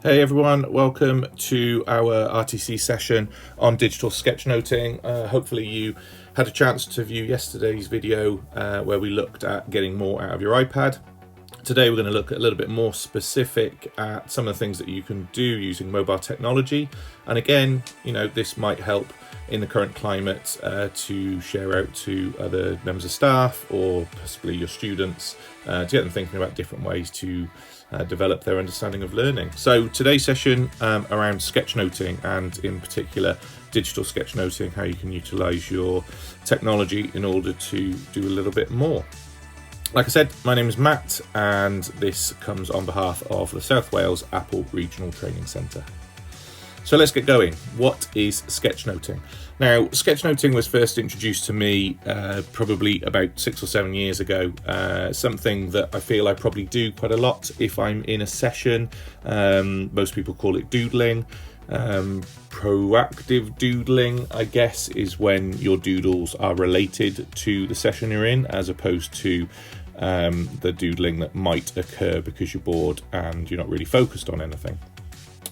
Hey everyone, welcome to our RTC session on digital sketchnoting. Hopefully you had a chance to view yesterday's video where we looked at getting more out of your iPad. Today we're going to look a little bit more specific at some of the things that you can do using mobile technology. And again, this might help in the current climate to share out to other members of staff or possibly your students to get them thinking about different ways to develop their understanding of learning. So today's session around sketchnoting, and in particular digital sketchnoting, how you can utilize your technology in order to do a little bit more. Like I said, my name is Matt, and this comes on behalf of the South Wales Apple Regional Training Centre. So let's get going. What is sketchnoting? Now, sketchnoting was first introduced to me probably about 6 or 7 years ago. Something that I feel I probably do quite a lot if I'm in a session. Most people call it doodling. Proactive doodling, I guess, is when your doodles are related to the session you're in, as opposed to the doodling that might occur because you're bored and you're not really focused on anything.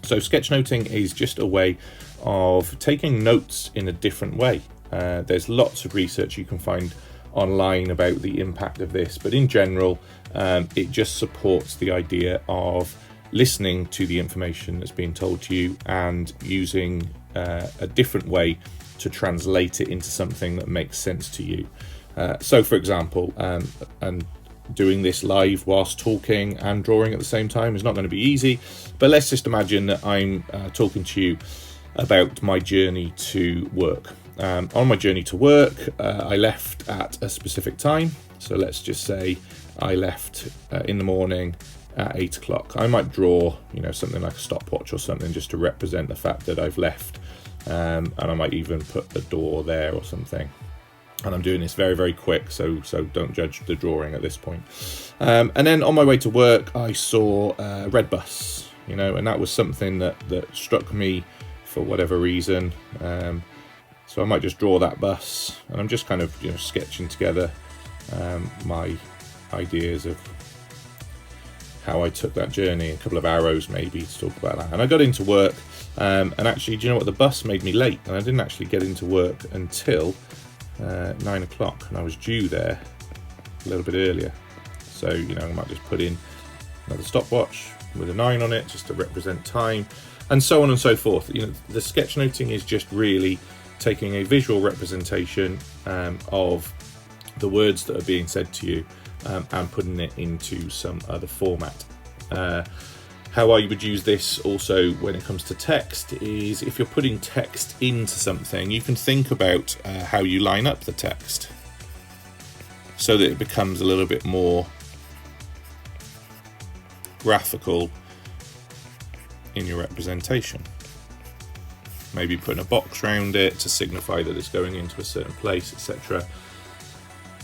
So sketchnoting is just a way of taking notes in a different way. There's lots of research you can find online about the impact of this, but in general, it just supports the idea of listening to the information that's being told to you and using a different way to translate it into something that makes sense to you. So for example, and doing this live whilst talking and drawing at the same time is not going to be easy, but let's just imagine that I'm talking to you about my journey to work. On my journey to work, I left at a specific time. So let's just say I left in the morning at 8 o'clock. I might draw, something like a stopwatch or something just to represent the fact that I've left. And I might even put a door there or something. And I'm doing this very, very quick, so don't judge the drawing at this point. And then on my way to work, I saw a red bus, and that was something that struck me for whatever reason. So I might just draw that bus, and I'm just kind of sketching together my ideas of how I took that journey, a couple of arrows maybe to talk about that. And I got into work, and actually, do you know what? The bus made me late, and I didn't actually get into work until 9 o'clock, and I was due there a little bit earlier. So I might just put in another stopwatch with a 9 on it just to represent time, and so on and so forth. The sketchnoting is just really taking a visual representation of the words that are being said to you and putting it into some other format. How I would use this also when it comes to text is if you're putting text into something, you can think about how you line up the text so that it becomes a little bit more graphical in your representation. Maybe putting a box around it to signify that it's going into a certain place, etc.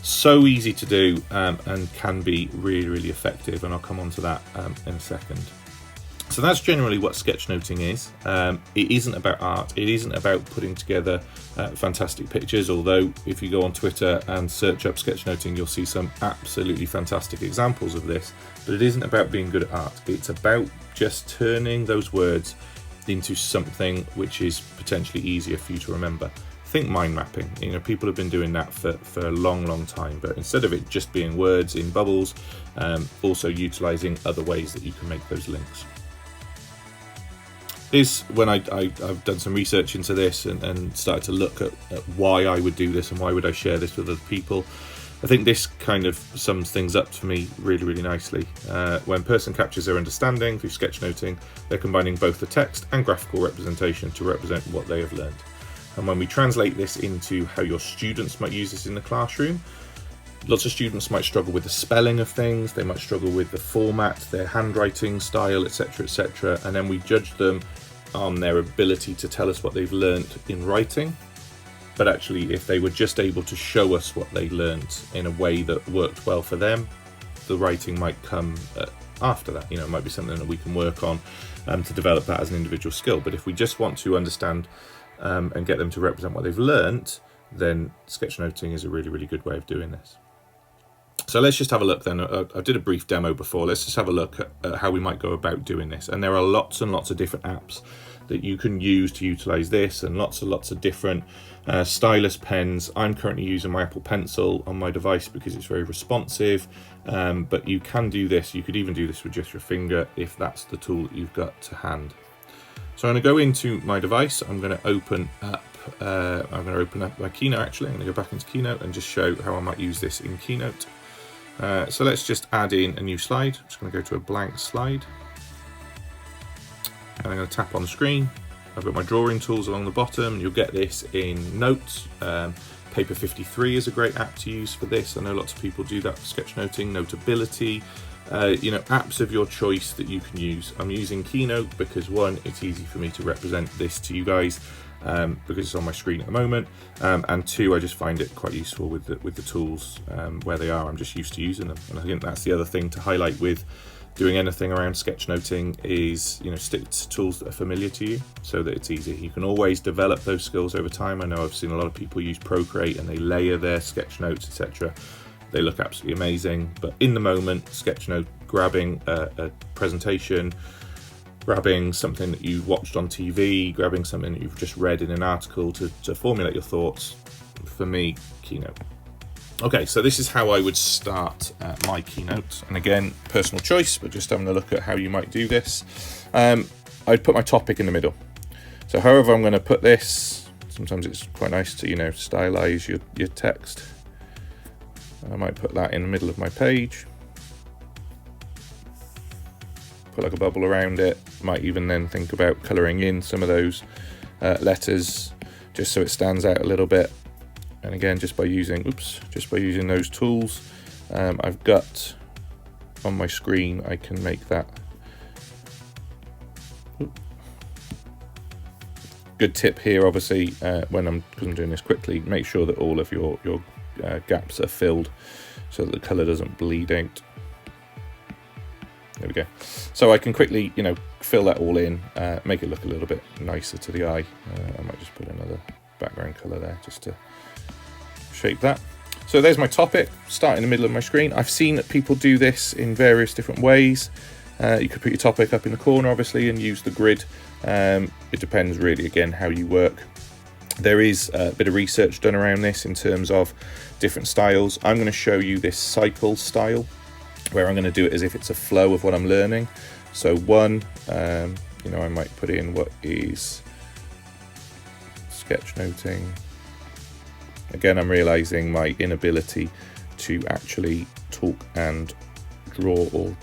So easy to do and can be really, really effective, and I'll come on to that in a second. So that's generally what sketchnoting is. It isn't about art. It isn't about putting together fantastic pictures, although if you go on Twitter and search up sketchnoting, you'll see some absolutely fantastic examples of this. But it isn't about being good at art. It's about just turning those words into something which is potentially easier for you to remember. Think mind mapping. People have been doing that for a long, long time, but instead of it just being words in bubbles, also utilizing other ways that you can make those links. Is when I've done some research into this and started to look at why I would do this and why would I share this with other people. I think this kind of sums things up for me really, really nicely. When a person captures their understanding through sketchnoting, they're combining both the text and graphical representation to represent what they have learned. And when we translate this into how your students might use this in the classroom, lots of students might struggle with the spelling of things, they might struggle with the format, their handwriting style, etc., etc. And then we judge them on their ability to tell us what they've learnt in writing. But actually, if they were just able to show us what they learnt in a way that worked well for them, the writing might come after that. It might be something that we can work on to develop that as an individual skill. But if we just want to understand and get them to represent what they've learnt, then sketchnoting is a really, really good way of doing this. So let's just have a look then. I did a brief demo before. Let's just have a look at how we might go about doing this. And there are lots and lots of different apps that you can use to utilize this, and lots of different stylus pens. I'm currently using my Apple Pencil on my device because it's very responsive, but you can do this. You could even do this with just your finger if that's the tool that you've got to hand. So I'm going to go into my device. I'm going to open up my Keynote. Actually, I'm going to go back into Keynote and just show how I might use this in Keynote. So let's just add in a new slide. I'm just going to go to a blank slide, and I'm going to tap on the screen. I've got my drawing tools along the bottom. You'll get this in Notes. Paper 53 is a great app to use for this. I know lots of people do that for sketchnoting. Notability, apps of your choice that you can use. I'm using Keynote because one, it's easy for me to represent this to you guys because it's on my screen at the moment, and two, I just find it quite useful with the tools where they are. I'm just used to using them, and I think that's the other thing to highlight with doing anything around sketchnoting is, stick to tools that are familiar to you so that it's easy. You can always develop those skills over time. I know I've seen a lot of people use Procreate and they layer their sketch notes, etc. They look absolutely amazing, but in the moment, Sketchnote, grabbing a presentation, grabbing something that you watched on TV, grabbing something that you've just read in an article to formulate your thoughts, for me, Keynote. Okay, so this is how I would start my Keynote. And again, personal choice, but just having a look at how you might do this. I'd put my topic in the middle. So however I'm going to put this, sometimes it's quite nice to, stylize your text. I might put that in the middle of my page. Put like a bubble around it. Might even then think about colouring in some of those letters just so it stands out a little bit. And again, just by using those tools, I've got on my screen, I can make that. Good tip here, obviously, because I'm doing this quickly, make sure that all of your gaps are filled so that the colour doesn't bleed out. There we go. So I can quickly, fill that all in, make it look a little bit nicer to the eye. I might just put another background colour there just to shape that. So there's my topic, start in the middle of my screen. I've seen that people do this in various different ways. You could put your topic up in the corner, obviously, and use the grid. It depends really, again, how you work. There is a bit of research done around this in terms of different styles. I'm going to show you this cycle style, where I'm going to do it as if it's a flow of what I'm learning. So one, I might put in what is sketchnoting. Again, I'm realizing my inability to actually talk and draw or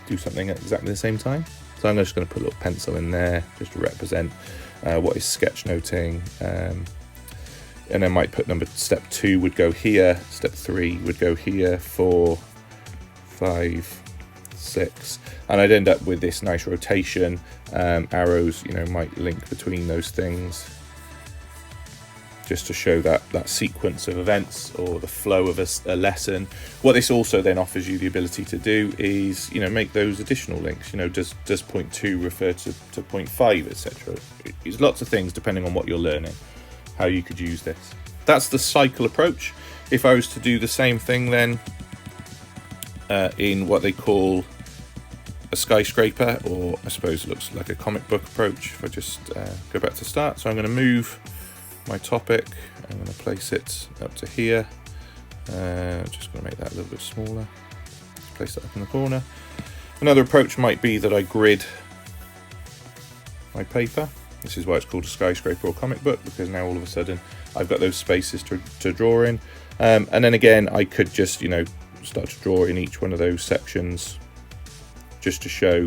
do something at exactly the same time. So I'm just going to put a little pencil in there just to represent what is sketchnoting. And then might put step 2 would go here, step 3 would go here, 4, 5, 6. And I'd end up with this nice rotation. Arrows, might link between those things, just to show that sequence of events or the flow of a lesson. What this also then offers you the ability to do is, make those additional links. Does point 2 refer to point 5, etc. There's lots of things depending on what you're learning, how you could use this. That's the cycle approach. If I was to do the same thing then in what they call a skyscraper, or I suppose it looks like a comic book approach, if I just go back to start. So I'm going to move my topic, I'm going to place it up to here. Just going to make that a little bit smaller. Place that up in the corner. Another approach might be that I grid my paper. This is why it's called a skyscraper or comic book, because now all of a sudden I've got those spaces to draw in. And then again, I could just, start to draw in each one of those sections just to show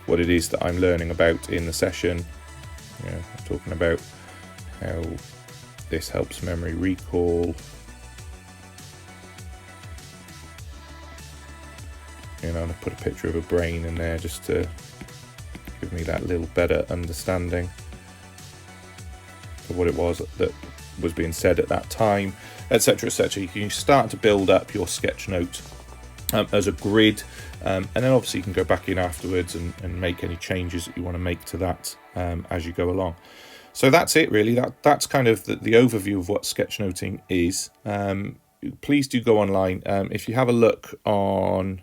what it is that I'm learning about in the session. I'm talking about how this helps memory recall. I'm going to put a picture of a brain in there just to give me that little better understanding of what it was that was being said at that time, etc., etc. You can start to build up your sketch note as a grid, and then obviously you can go back in afterwards and make any changes that you want to make to that as you go along. So that's it really. That's kind of the overview of what sketchnoting is. please do go online. If you have a look on,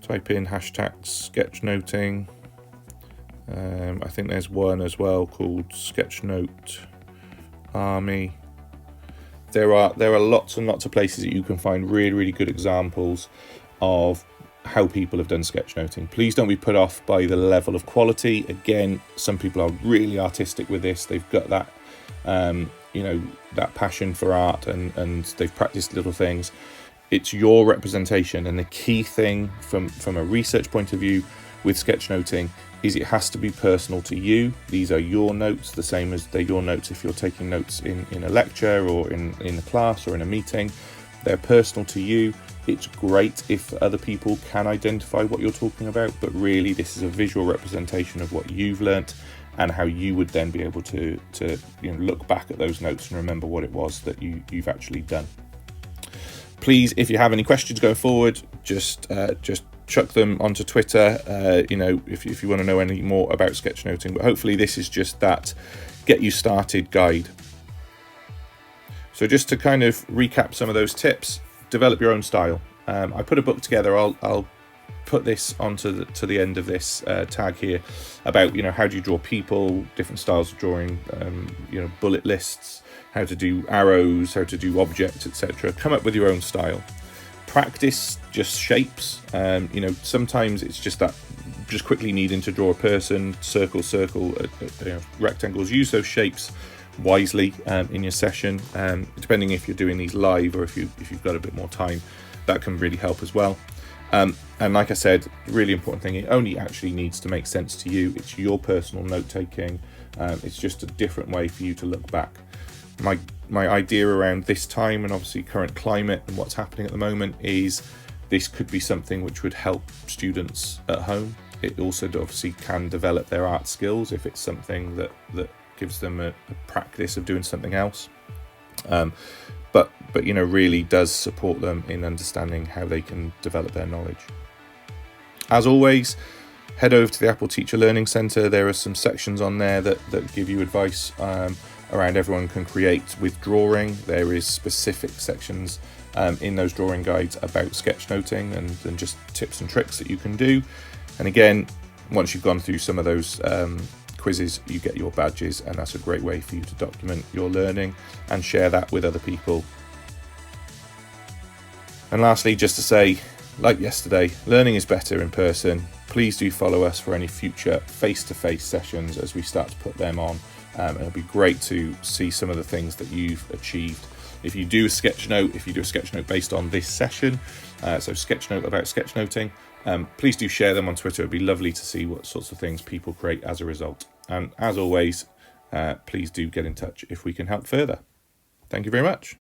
type in hashtag sketchnoting. I think there's one as well called Sketchnote Army. There are lots and lots of places that you can find really good examples of how people have done sketchnoting. Please don't be put off by the level of quality. Again, some people are really artistic with this. They've got that that passion for art, and they've practiced little things. It's your representation, and the key thing from a research point of view with sketchnoting is it has to be personal to you. These are your notes, the same as they're your notes if you're taking notes in a lecture or in a class or in a meeting. They're personal to you. It's great if other people can identify what you're talking about, but really this is a visual representation of what you've learnt and how you would then be able to look back at those notes and remember what it was that you've actually done. Please, if you have any questions going forward, just chuck them onto Twitter, if you want to know any more about sketchnoting. But hopefully this is just that get you started guide. So just to kind of recap some of those tips, develop your own style. I put a book together. I'll put this onto the end of this tag here about how do you draw people, different styles of drawing, bullet lists, how to do arrows, how to do objects, etc. Come up with your own style. Practice just shapes. Sometimes it's just quickly needing to draw a person, circle, rectangles. Use those shapes wisely in your session, depending if you're doing these live or if you've got a bit more time, that can really help as well. And like I said, really important thing, it only actually needs to make sense to you. It's your personal note taking. It's just a different way for you to look back. My idea around this time and obviously current climate and what's happening at the moment is this could be something which would help students at home. It also obviously can develop their art skills if it's something that gives them a practice of doing something else. But really does support them in understanding how they can develop their knowledge. As always, head over to the Apple Teacher Learning Centre. There are some sections on there that give you advice around everyone can create with drawing. There is specific sections in those drawing guides about sketchnoting and just tips and tricks that you can do. And again, once you've gone through some of those quizzes, you get your badges, and that's a great way for you to document your learning and share that with other people. And lastly, just to say, like yesterday, learning is better in person. Please do follow us for any future face-to-face sessions as we start to put them on. It'll be great to see some of the things that you've achieved. If you do a sketch note based on this session, so sketchnote about sketchnoting, please do share them on Twitter. It'd be lovely to see what sorts of things people create as a result. And as always, please do get in touch if we can help further. Thank you very much.